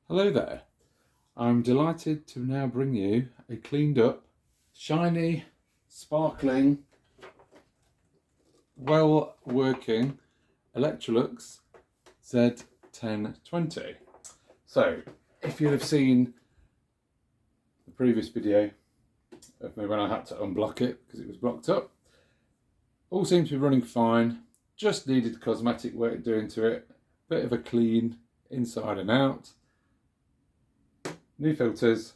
Hello there. I'm delighted to now bring you a cleaned up, shiny, sparkling, well working Electrolux Z1020. So, if you'll have seen the previous video of me when I had to unblock it because it was blocked up, all seems to be running fine, just needed cosmetic work doing to it, bit of a clean inside and out. New filters,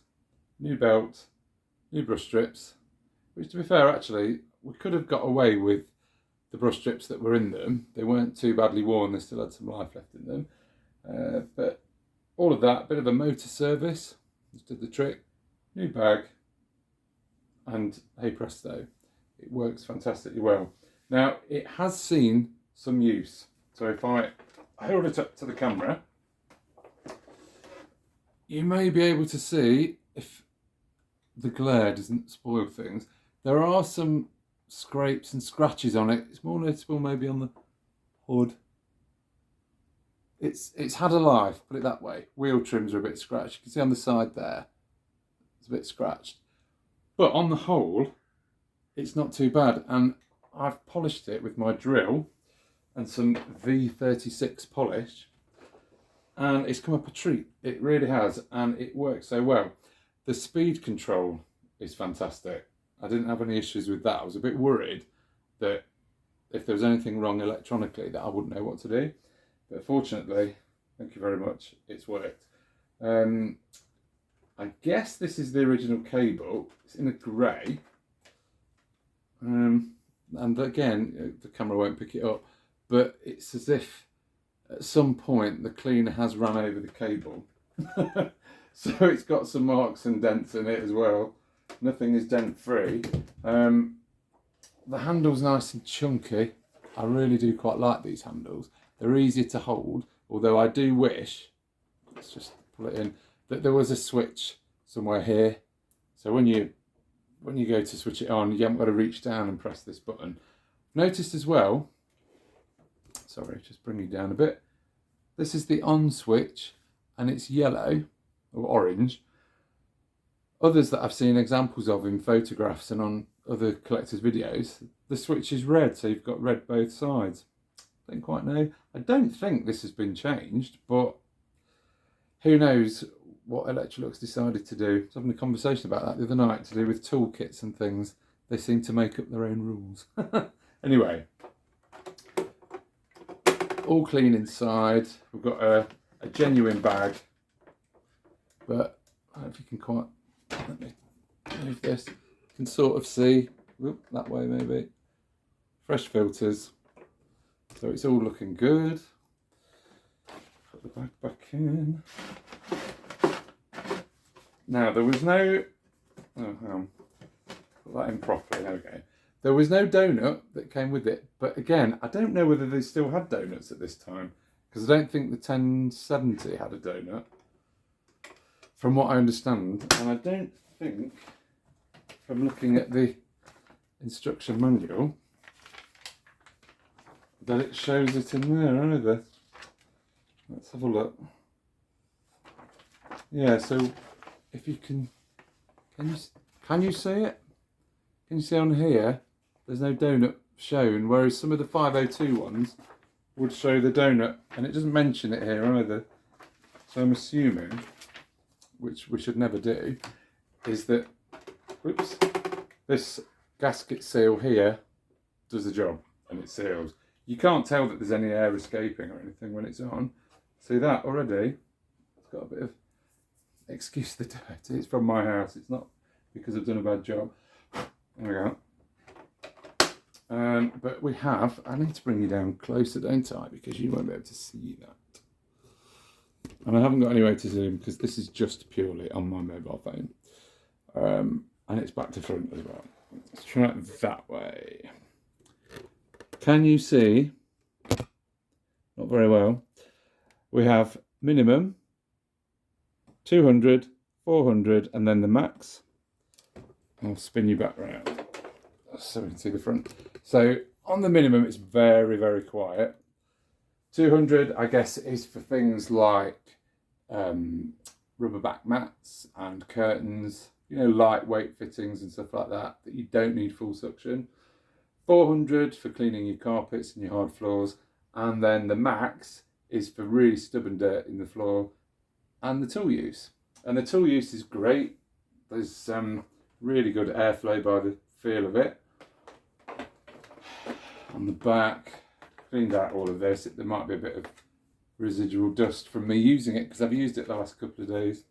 new belt, new brush strips, which to be fair actually, we could have got away with the brush strips that were in them. They weren't too badly worn, they still had some life left in them. But all of that, bit of a motor service, just did the trick. New bag, and hey presto, it works fantastically well. Now, it has seen some use. So if I hold it up to the camera, you may be able to see, if the glare doesn't spoil things, there are some scrapes and scratches on it. It's more noticeable maybe on the hood. It's had a life, put it that way. Wheel trims are a bit scratched. You can see on the side there, it's a bit scratched. But on the whole, it's not too bad. And I've polished it with my drill and some V36 polish, and it's come up a treat. It really has, and it works so well. The speed control is fantastic. I didn't have any issues with that. I was a bit worried that if there was anything wrong electronically that I wouldn't know what to do. But fortunately, thank you very much, it's worked. I guess this is the original cable. It's in a grey. And again, the camera won't pick it up, but it's as if at some point the cleaner has run over the cable. So it's got some marks and dents in it as well. Nothing is dent free. The handle's nice and chunky. I really do quite like these handles. They're easier to hold, although I do wish, let's just pull it in, that there was a switch somewhere here. So when you go to switch it on, you haven't got to reach down and press this button. Noticed as well, sorry, just bring you down a bit. This is the on switch, and it's yellow or orange. Others that I've seen examples of in photographs and on other collectors' videos, the switch is red, so you've got red both sides. Don't quite know. I don't think this has been changed, but who knows what Electrolux decided to do. I was having a conversation about that the other night to do with toolkits and things. They seem to make up their own rules. Anyway, all clean inside. We've got a genuine bag, but I don't know if you can quite, let me move this. You can sort of see, whoop, that way maybe. Fresh filters. So it's all looking good. Put the bag back in. Now there was no, hang on, put that in properly, there we go. There was no donut that came with it, but again, I don't know whether they still had donuts at this time, because I don't think the 1070 had a donut, from what I understand, and I don't think, from looking at the instruction manual, that it shows it in there either. Let's have a look. Yeah, so if you can you see it? Can you see on here? There's no donut shown, whereas some of the 502 ones would show the donut, and it doesn't mention it here either. So I'm assuming, which we should never do, is that, whoops, this gasket seal here does the job, and it seals. You can't tell that there's any air escaping or anything when it's on. See that already? It's got a bit of, excuse the dirt, it's from my house. It's not because I've done a bad job. There we go. But we have, I need to bring you down closer, don't I? Because you won't be able to see that. And I haven't got any way to zoom because this is just purely on my mobile phone. And it's back to front as well. Let's try it that way. Can you see? Not very well. We have minimum, 200, 400, and then the max. I'll spin you back around so we can see the front. So on the minimum, it's very, very quiet. 200, I guess, is for things like rubber back mats and curtains, you know, lightweight fittings and stuff like that you don't need full suction. 400 for cleaning your carpets and your hard floors, and then the max is for really stubborn dirt in the floor and the tool use. And the tool use is great. There's really good airflow by the feel of it. On the back, cleaned out all of this. There might be a bit of residual dust from me using it because I've used it the last couple of days.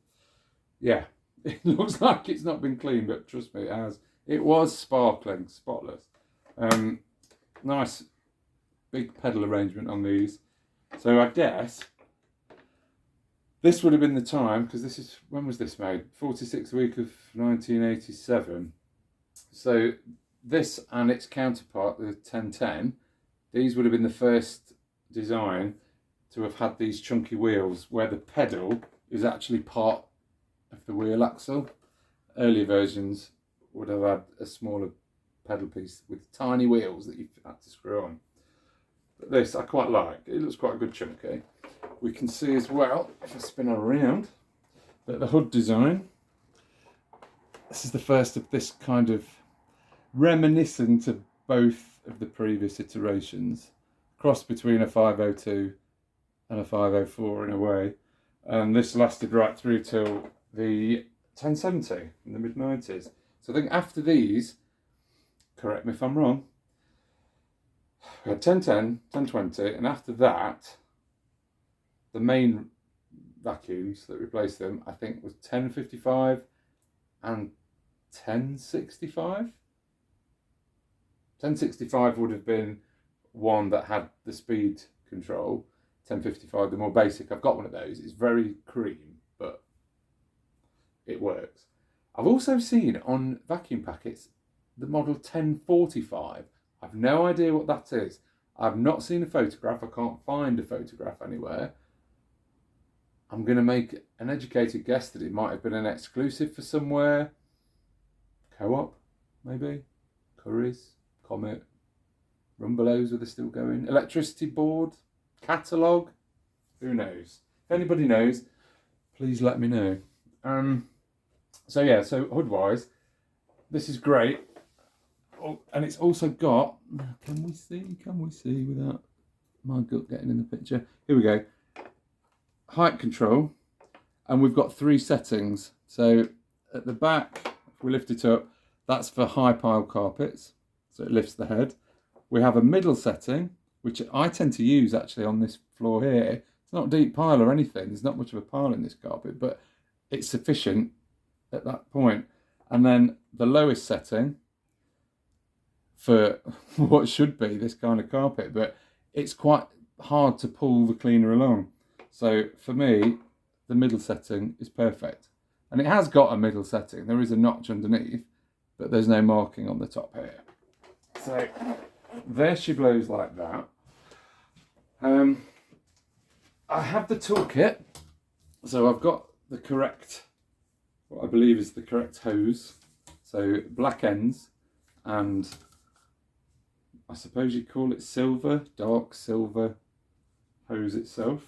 Yeah, it looks like it's not been cleaned, but trust me, it has. It was sparkling, spotless. Nice big pedal arrangement on these. So I guess this would have been the time, because this is, when was this made? 46th week of 1987. So this and its counterpart, the 1010, these would have been the first design to have had these chunky wheels where the pedal is actually part of the wheel axle. Earlier versions would have had a smaller pedal piece with tiny wheels that you had to screw on. But this I quite like. It looks quite a good chunky. We can see as well, if I spin around, that the hood design, this is the first of this kind of reminiscent of both of the previous iterations, cross between a 502 and a 504 in a way. And this lasted right through till the 1070 in the mid-90s. So I think after these, correct me if I'm wrong, we had 1010, 1020, and after that, the main vacuums that replaced them, I think, was 1055 and 1065. 1065 would have been one that had the speed control. 1055, the more basic. I've got one of those. It's very cream, but it works. I've also seen on vacuum packets the model 1045. I've no idea what that is. I've not seen a photograph. I can't find a photograph anywhere. I'm going to make an educated guess that it might have been an exclusive for somewhere. Co-op, maybe. Currys, Comet, Rumbelows, are they still going? Electricity Board, Catalogue, who knows? If anybody knows, please let me know. So yeah, so hood-wise, this is great. Oh, and it's also got, can we see without my gut getting in the picture? Here we go. Height control, and we've got 3 settings. So at the back, if we lift it up, that's for high pile carpets, so it lifts the head. We have a middle setting, which I tend to use actually on this floor here. It's not a deep pile or anything, there's not much of a pile in this carpet, but it's sufficient at that point. And then the lowest setting for what should be this kind of carpet, but it's quite hard to pull the cleaner along. So for me, the middle setting is perfect. And it has got a middle setting. There is a notch underneath, but there's no marking on the top here. So there she blows like that. I have the toolkit. So I've got the correct, what I believe is the correct hose. So black ends, and I suppose you'd call it silver, dark silver hose itself.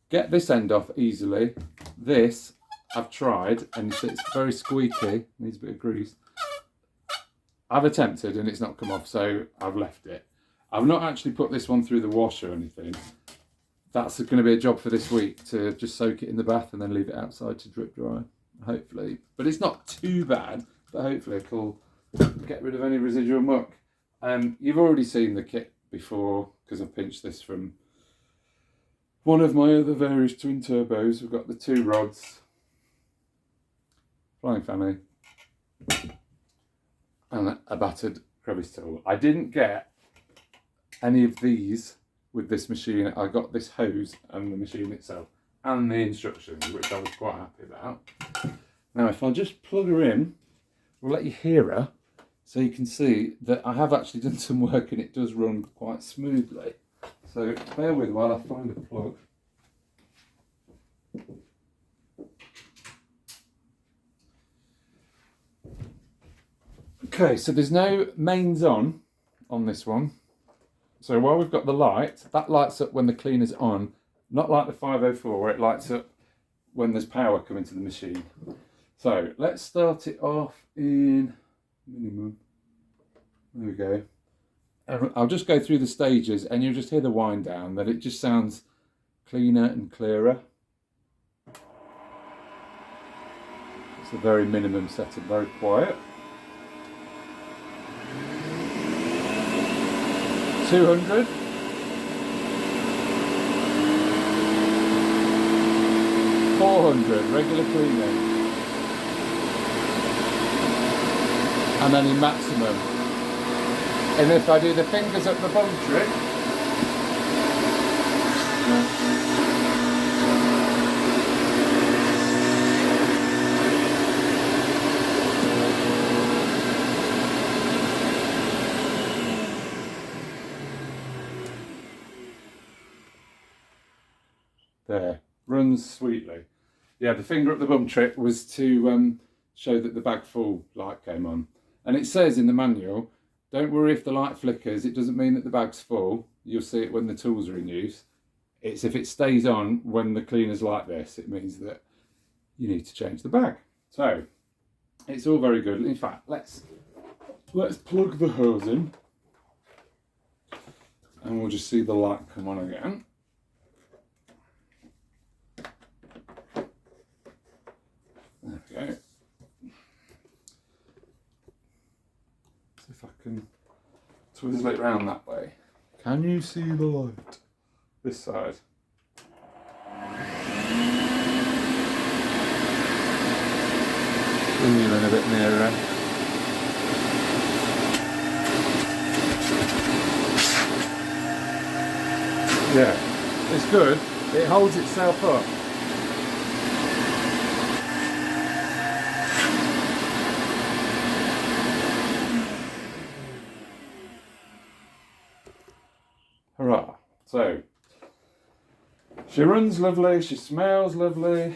Get this end off easily. This I've tried, and it's very squeaky, needs a bit of grease. I've attempted and it's not come off, so I've left it. I've not actually put this one through the wash or anything. That's going to be a job for this week, to just soak it in the bath and then leave it outside to drip dry, hopefully. But it's not too bad, but hopefully it'll get rid of any residual muck. You've already seen the kit before, because I've pinched this from one of my other various twin turbos. We've got the 2 rods, flying fanny, and a battered crevice tool. I didn't get any of these with this machine. I got this hose and the machine itself and the instructions, which I was quite happy about. Now if I just plug her in, we'll let you hear her, so you can see that I have actually done some work and it does run quite smoothly. So bear with while I find a plug. Okay, so there's no mains on this one. So while we've got the light, that lights up when the cleaner's on. Not like the 504 where it lights up when there's power coming to the machine. So let's start it off in minimum. There we go. I'll just go through the stages and you'll just hear the wind down, that it just sounds cleaner and clearer. It's a very minimum setting, very quiet. 200. 400, regular cleaning. And then in maximum. And if I do the fingers up the bum trick, there, runs sweetly. Yeah, the finger up the bum trick was to show that the bag full light came on. And it says in the manual, don't worry if the light flickers, it doesn't mean that the bag's full. You'll see it when the tools are in use. It's if it stays on when the cleaner's like this, it means that you need to change the bag. So, it's all very good. In fact, let's plug the hose in. And we'll just see the light come on again. There we go. See if I can twizzle it round that way. Can you see the light? This side. Bring you in a bit nearer. Yeah, it's good. It holds itself up. Hurrah. So, she runs lovely, she smells lovely,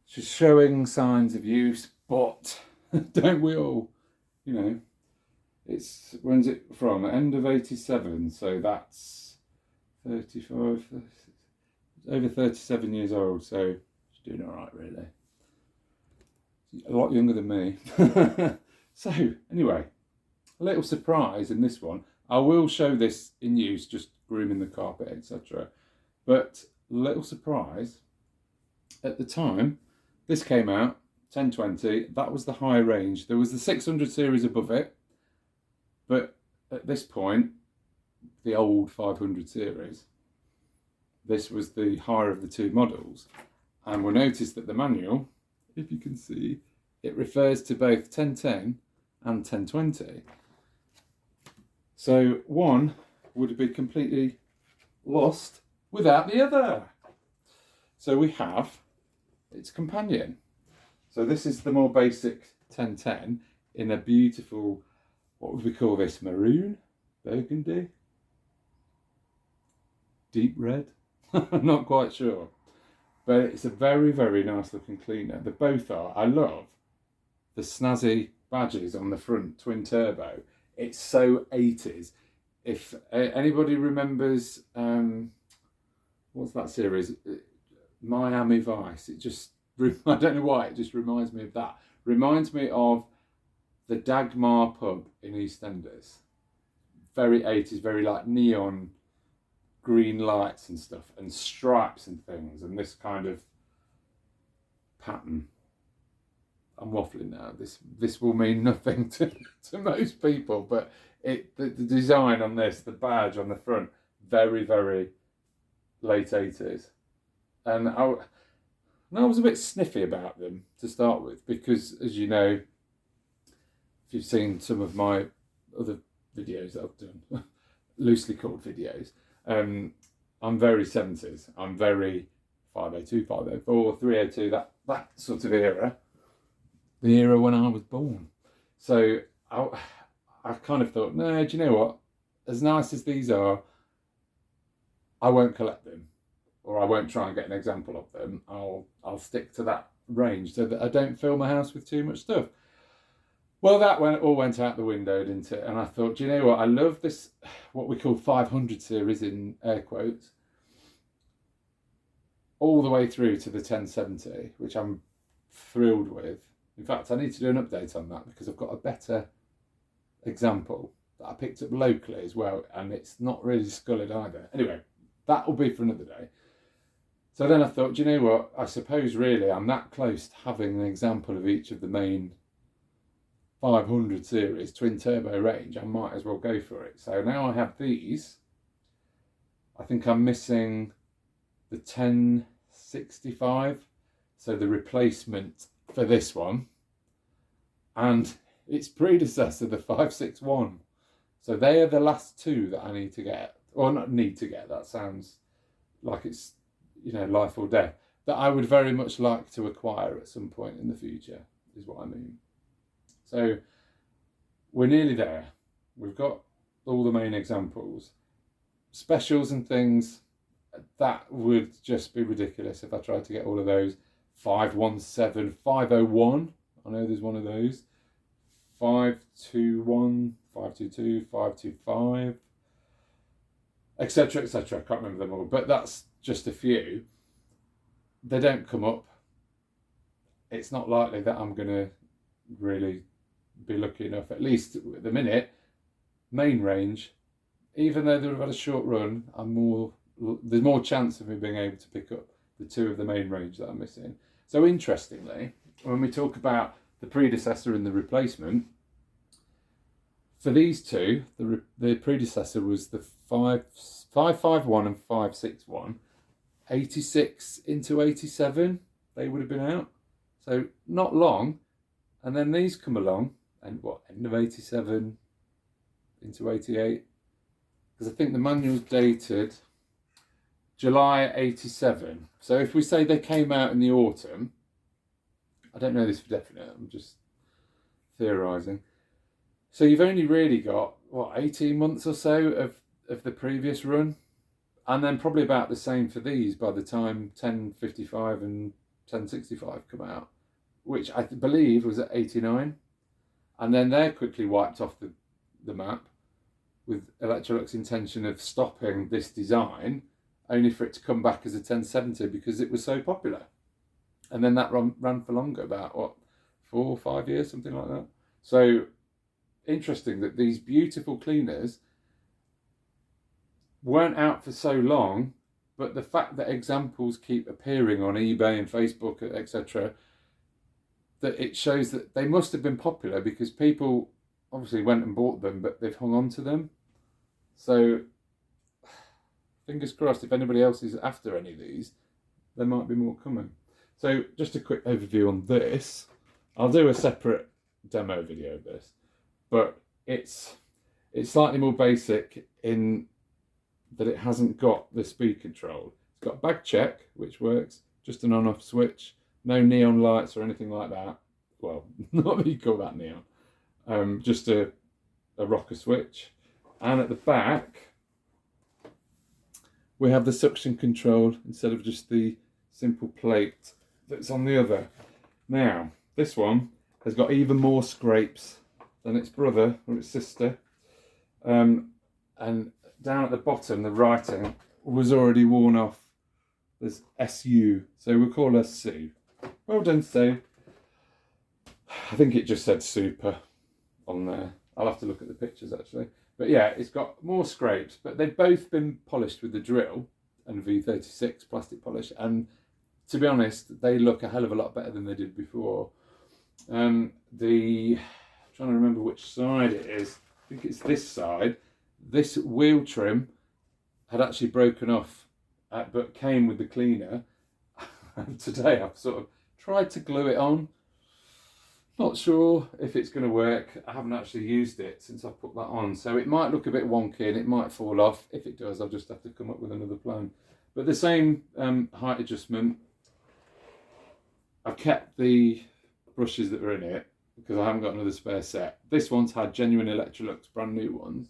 she's showing signs of use, but don't we all? You know, when's it from? End of 87, so that's 35, 36, over 37 years old, so she's doing all right, really. A lot younger than me. So, anyway, a little surprise in this one. I will show this in use, just grooming the carpet, etc. But little surprise, at the time, this came out, 1020, that was the high range. There was the 600 series above it, but at this point, the old 500 series, this was the higher of the two models. And we'll notice that the manual, if you can see, it refers to both 1010 and 1020. So one would be completely lost without the other. So we have its companion. So this is the more basic 1010 in a beautiful, what would we call this, maroon, burgundy, deep red? I'm not quite sure. But it's a very, very nice looking cleaner. They both are. I love the snazzy badges on the front, twin turbo. It's so 80s. If anybody remembers, what's that series? Miami Vice. It just, I don't know why, it just reminds me of that. Reminds me of the Dagmar pub in EastEnders. Very 80s, very like neon green lights and stuff, and stripes and things, and this kind of pattern. I'm waffling now. This will mean nothing to most people, but the design on this, the badge on the front, very, very late 80s. And I was a bit sniffy about them to start with, because as you know, if you've seen some of my other videos that I've done, loosely called videos, I'm very 70s. I'm very 502, 504, 302, that sort of era. The era when I was born. So I kind of thought, no, do you know what? As nice as these are, I won't collect them, or I won't try and get an example of them. I'll stick to that range so that I don't fill my house with too much stuff. Well, that all went out the window, didn't it? And I thought, do you know what? I love this, what we call 500 series in air quotes. all the way through to the 1070, which I'm thrilled with. In fact, I need to do an update on that because I've got a better example that I picked up locally as well, and it's not really sculled either. Anyway, that will be for another day. So then I thought, do you know what? I suppose really I'm that close to having an example of each of the main 500 series twin turbo range. I might as well go for it. So now I have these. I think I'm missing the 1065, so the replacement for this one, and its predecessor, the 561. So they are the last two that I need to get, or not need to get, that sounds like it's, you know, life or death, that I would very much like to acquire at some point in the future, is what I mean. So we're nearly there. We've got all the main examples. Specials and things, that would just be ridiculous if I tried to get all of those. 517, 501, I know there's one of those. 521, 522, 525, etc, etc. I can't remember them all, but that's just a few. They don't come up. It's not likely that I'm going to really be lucky enough, at least at the minute. Main range, even though they've had a short run, there's more chance of me being able to pick up the two of the main range that I'm missing. So interestingly, when we talk about the predecessor and the replacement, for these two, the predecessor was the 551 and 561, 86 into 87, they would have been out. So not long. And then these come along, and what, end of 87 into 88? Because I think the manual's dated July 87. So if we say they came out in the autumn, I don't know this for definite, I'm just theorising. So you've only really got, what, 18 months or so of the previous run, and then probably about the same for these by the time 1055 and 1065 come out, which I believe was at 89. And then they're quickly wiped off the map with Electrolux intention of stopping this design, only for it to come back as a 1070 because it was so popular. And then that ran for longer, about what, 4 or 5 years, something like that. So interesting that these beautiful cleaners weren't out for so long, but the fact that examples keep appearing on eBay and Facebook, etc., that it shows that they must have been popular because people obviously went and bought them, but they've hung on to them. So fingers crossed, if anybody else is after any of these, there might be more coming. So just a quick overview on this. I'll do a separate demo video of this, but it's slightly more basic in that it hasn't got the speed control. It's got bag check, which works, just an on-off switch, no neon lights or anything like that. Well, not that you call that neon. Just a rocker switch. And at the back, we have the suction control instead of just the simple plate that's on the other. Now, this one has got even more scrapes than its brother or its sister. And down at the bottom, the writing was already worn off. There's SU, so we'll call her Sue. Well done, Sue. I think it just said super on there. I'll have to look at the pictures actually. But yeah, it's got more scrapes, but they've both been polished with the drill and V36 plastic polish. And to be honest, they look a hell of a lot better than they did before. I'm trying to remember which side it is. I think it's this side. This wheel trim had actually broken off, but came with the cleaner. And today I've sort of tried to glue it on. Not sure if it's going to work. I haven't actually used it since I put that on, so it might look a bit wonky and it might fall off. If it does, I'll just have to come up with another plan. But the same height adjustment. I've kept the brushes that were in it because I haven't got another spare set. This one's had genuine Electrolux brand new ones,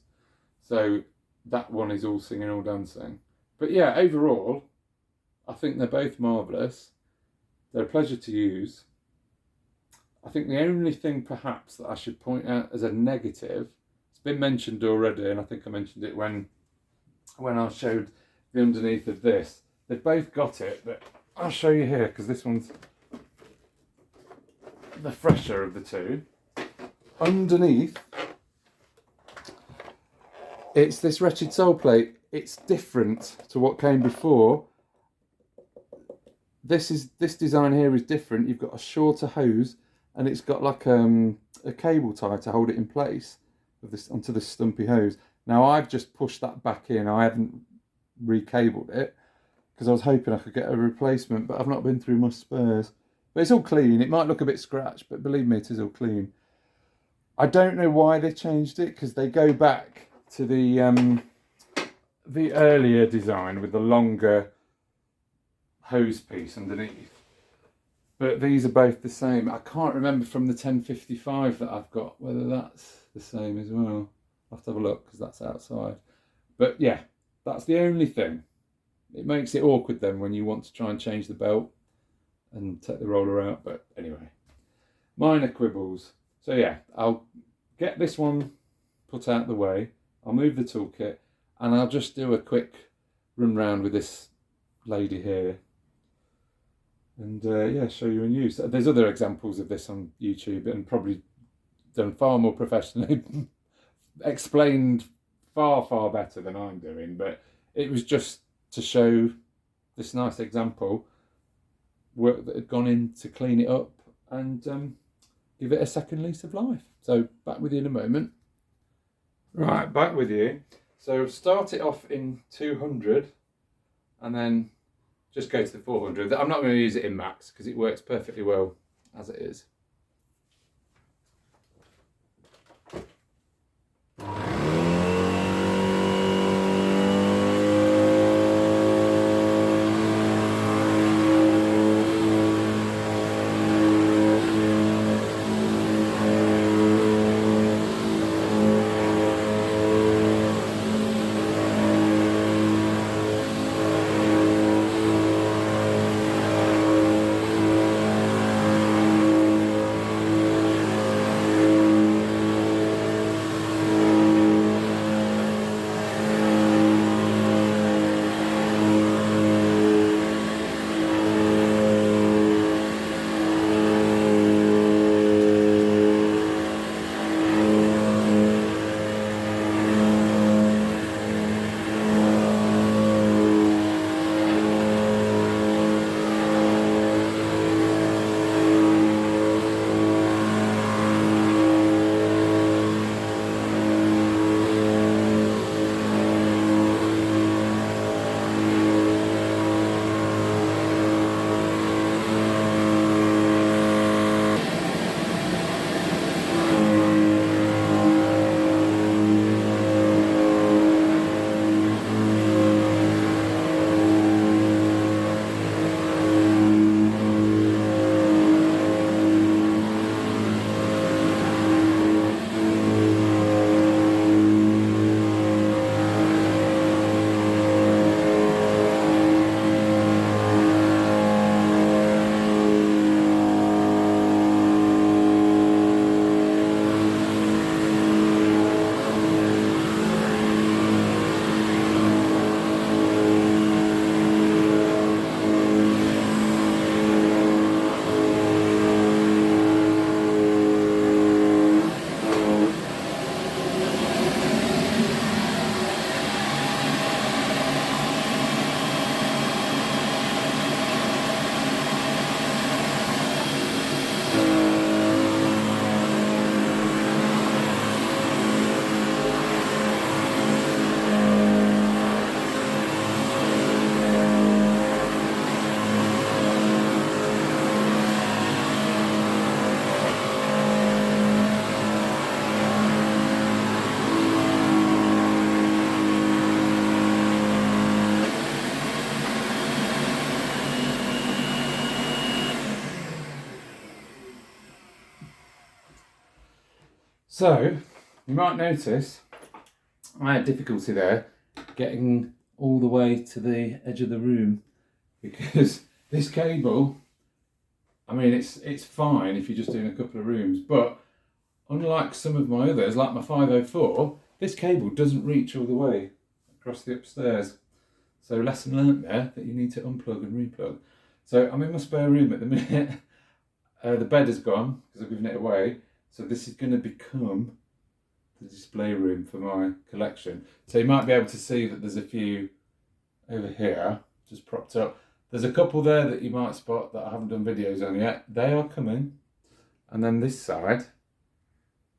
so that one is all singing, all dancing. But yeah, overall, I think they're both marvellous. They're a pleasure to use. I think the only thing perhaps that I should point out as a negative, it's been mentioned already, and I think I mentioned it when I showed the underneath of this. They've both got it, but I'll show you here because this one's the fresher of the two. Underneath, it's this wretched sole plate. It's different to what came before. This design here is different. You've got a shorter hose, and it's got like a cable tie to hold it in place with this onto this stumpy hose. Now I've just pushed that back in. I haven't recabled it because I was hoping I could get a replacement, but I've not been through my spares. But it's all clean. It might look a bit scratched, but believe me, it is all clean. I don't know why they changed it because they go back to the earlier design with the longer hose piece underneath. But these are both the same. I can't remember from the 1055 that I've got whether that's the same as well. I'll have to have a look because that's outside. But yeah, that's the only thing. It makes it awkward then when you want to try and change the belt and take the roller out. But anyway, minor quibbles. So yeah, I'll get this one put out the way. I'll move the toolkit and I'll just do a quick run round with this lady here. And yeah, show you in use. There's other examples of this on YouTube and probably done far more professionally, explained far, far better than I'm doing. But it was just to show this nice example, work that had gone in to clean it up and give it a second lease of life. So back with you in a moment. Right, back with you. So start it off in 200 and then just go to the 400. I'm not going to use it in max because it works perfectly well as it is. So, you might notice I had difficulty there getting all the way to the edge of the room because this cable, I mean, it's fine if you're just doing a couple of rooms, but unlike some of my others, like my 504, this cable doesn't reach all the way across the upstairs. So lesson learnt there, that you need to unplug and replug. So I'm in my spare room at the minute. The bed is gone because I've given it away. So this is going to become the display room for my collection. So you might be able to see that there's a few over here just propped up. There's a couple there that you might spot that I haven't done videos on yet. They are coming. And then this side,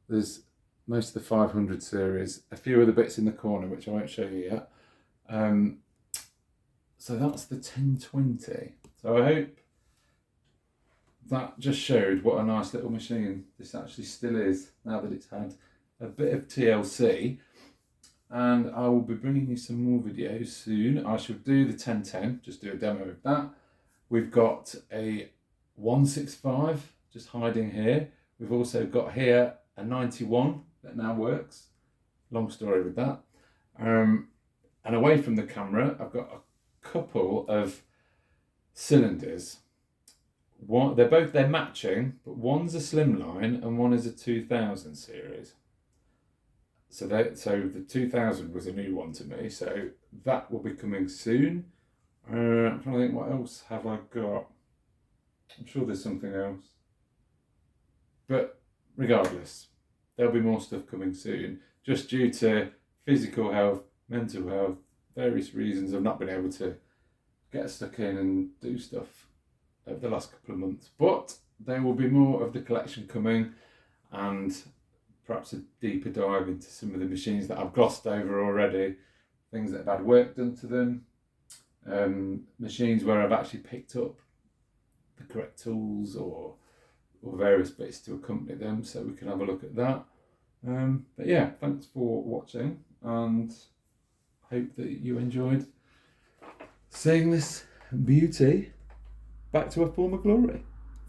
there's most of the 500 series, a few of the bits in the corner which I won't show you yet. So that's the 1020. So I hope that just showed what a nice little machine this actually still is, now that it's had a bit of TLC. And I will be bringing you some more videos soon. I shall do the 1010, just do a demo of that. We've got a 165 just hiding here. We've also got here a 91 that now works. Long story with that. And away from the camera, I've got a couple of cylinders. They're matching, but one's a slimline and one is a 2000 series. So the 2000 was a new one to me, so that will be coming soon. I'm trying to think, what else have I got? I'm sure there's something else. But regardless, there'll be more stuff coming soon, just due to physical health, mental health, various reasons I've not been able to get stuck in and do stuff over the last couple of months. But there will be more of the collection coming, and perhaps a deeper dive into some of the machines that I've glossed over already, things that have had work done to them, machines where I've actually picked up the correct tools or various bits to accompany them, so we can have a look at that. But yeah, thanks for watching, and hope that you enjoyed seeing this beauty back to her former glory.